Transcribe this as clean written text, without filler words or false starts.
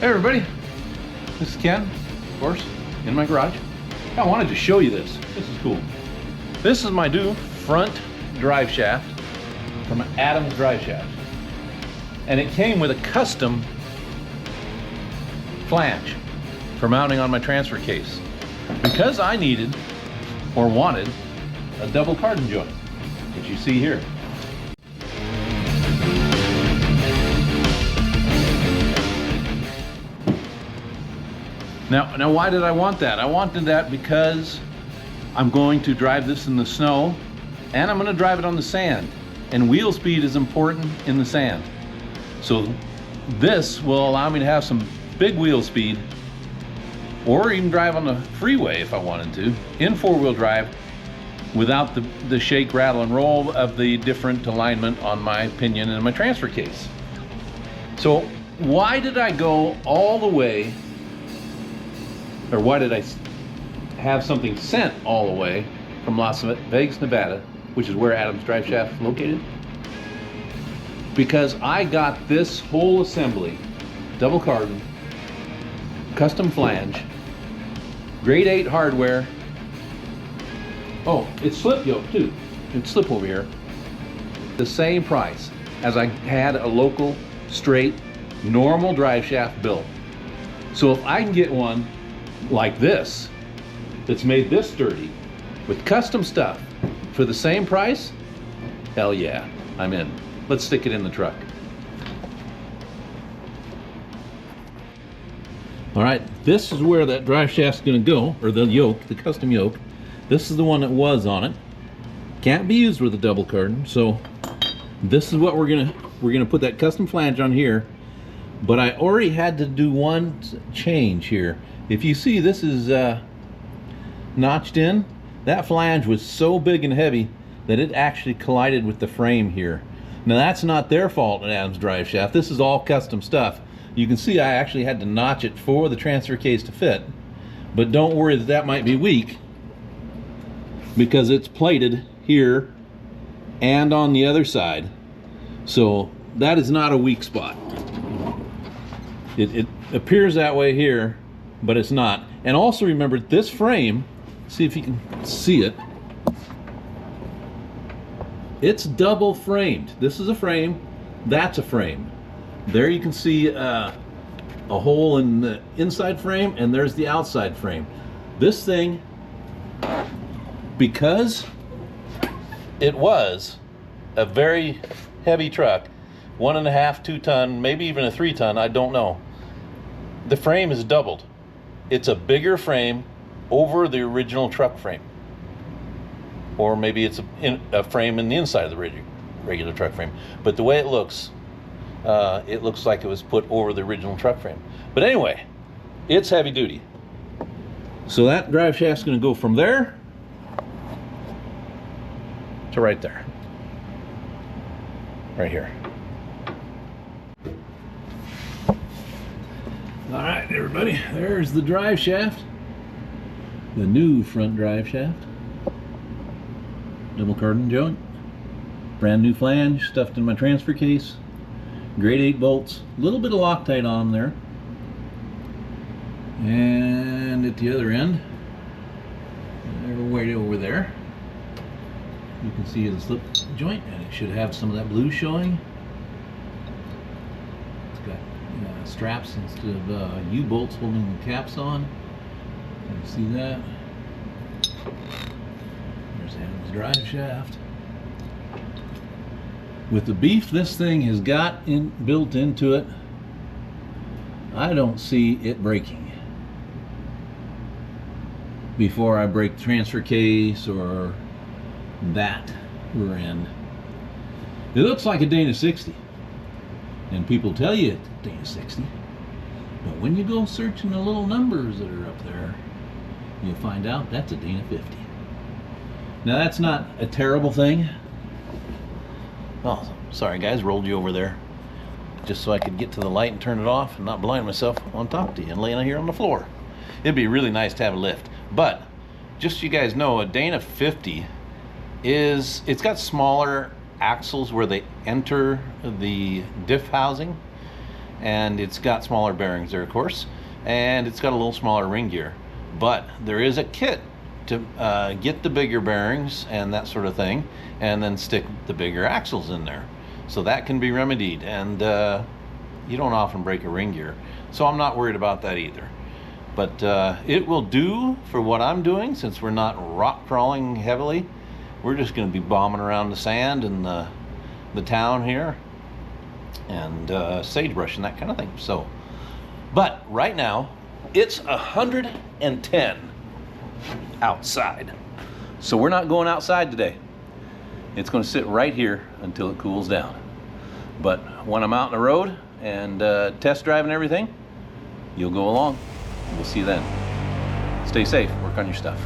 Hey everybody, this is Ken, of course, in my garage. I wanted to show you this. This is cool. This is my new front drive shaft from Adam's Driveshafts. And it came with a custom flange for mounting on my transfer case. Because I needed, or wanted, a double cardan joint, which you see here. Now why did I want that? I wanted that because I'm going to drive this in the snow and I'm going to drive it on the sand. And wheel speed is important in the sand. So this will allow me to have some big wheel speed, or even drive on the freeway if I wanted to, in four-wheel drive without the shake, rattle, and roll of the different alignment on my pinion and my transfer case. So why did I go all the way, or why did I have something sent all the way from Las Vegas, Nevada, which is where Adam's Driveshaft is located? Because I got this whole assembly, double cardan, custom flange, grade 8 hardware. Oh, it's slip yoke too. It's slip over here. The same price as I had a local, straight, normal drive shaft built. So if I can get one like this, that's made this sturdy, with custom stuff, for the same price, hell yeah, I'm in. Let's stick it in the truck. All right, this is where that drive shaft's gonna go, or the yoke, the custom yoke. This is the one that was on it. Can't be used with a double cardan, so this is what we're gonna put that custom flange on here. But I already had to do one change here. If you see, this is notched in. That flange was so big and heavy that it actually collided with the frame here. Now that's not their fault in Adam's Driveshaft. This is all custom stuff. You can see I actually had to notch it for the transfer case to fit. But don't worry that that might be weak, because it's plated here and on the other side. So that is not a weak spot. It appears that way here, but it's not. And also remember, this frame, see if you can see it, it's double framed. This is a frame, that's a frame. There you can see a hole in the inside frame, and there's the outside frame. This thing, because it was a very heavy truck, 1.5, 2 ton, maybe even a 3 ton, I don't know. The frame is doubled. It's a bigger frame over the original truck frame. Or maybe it's a frame in the inside of the regular truck frame. But the way it looks like it was put over the original truck frame. But anyway, it's heavy duty. So that drive shaft's gonna go from there to right there. Right here. All right, everybody, there's the drive shaft. The new front drive shaft. Double cardan joint. Brand new flange stuffed in my transfer case. Grade 8 bolts. A little bit of Loctite on there. And at the other end, they're way over there, you can see the slip joint, and it should have some of that blue showing. It's got straps instead of U-bolts holding the caps on. You can see that. There's Adam's drive shaft. With the beef this thing has got built into it, I don't see it breaking before I break the transfer case or that rear end. It looks like a Dana 60, and people tell you it's a Dana 60, but when you go searching the little numbers that are up there, you'll find out that's a Dana 50. Now that's not a terrible thing. Oh, sorry guys, rolled you over there just so I could get to the light and turn it off and not blind myself on top of you and laying here on the floor. It'd be really nice to have a lift. But just so you guys know, a Dana 50 it's got smaller axles where they enter the diff housing, and it's got smaller bearings there, of course, and it's got a little smaller ring gear. But there is a kit to get the bigger bearings and that sort of thing, and then stick the bigger axles in there. So that can be remedied, and you don't often break a ring gear, so I'm not worried about that either. But it will do for what I'm doing, since we're not rock crawling heavily. We're just going to be bombing around the sand in the town here, and sagebrush and that kind of thing. So, but right now it's 110 outside, so we're not going outside today. It's going to sit right here until it cools down. But when I'm out on the road and test driving everything, you'll go along. We'll see you then. Stay safe, work on your stuff.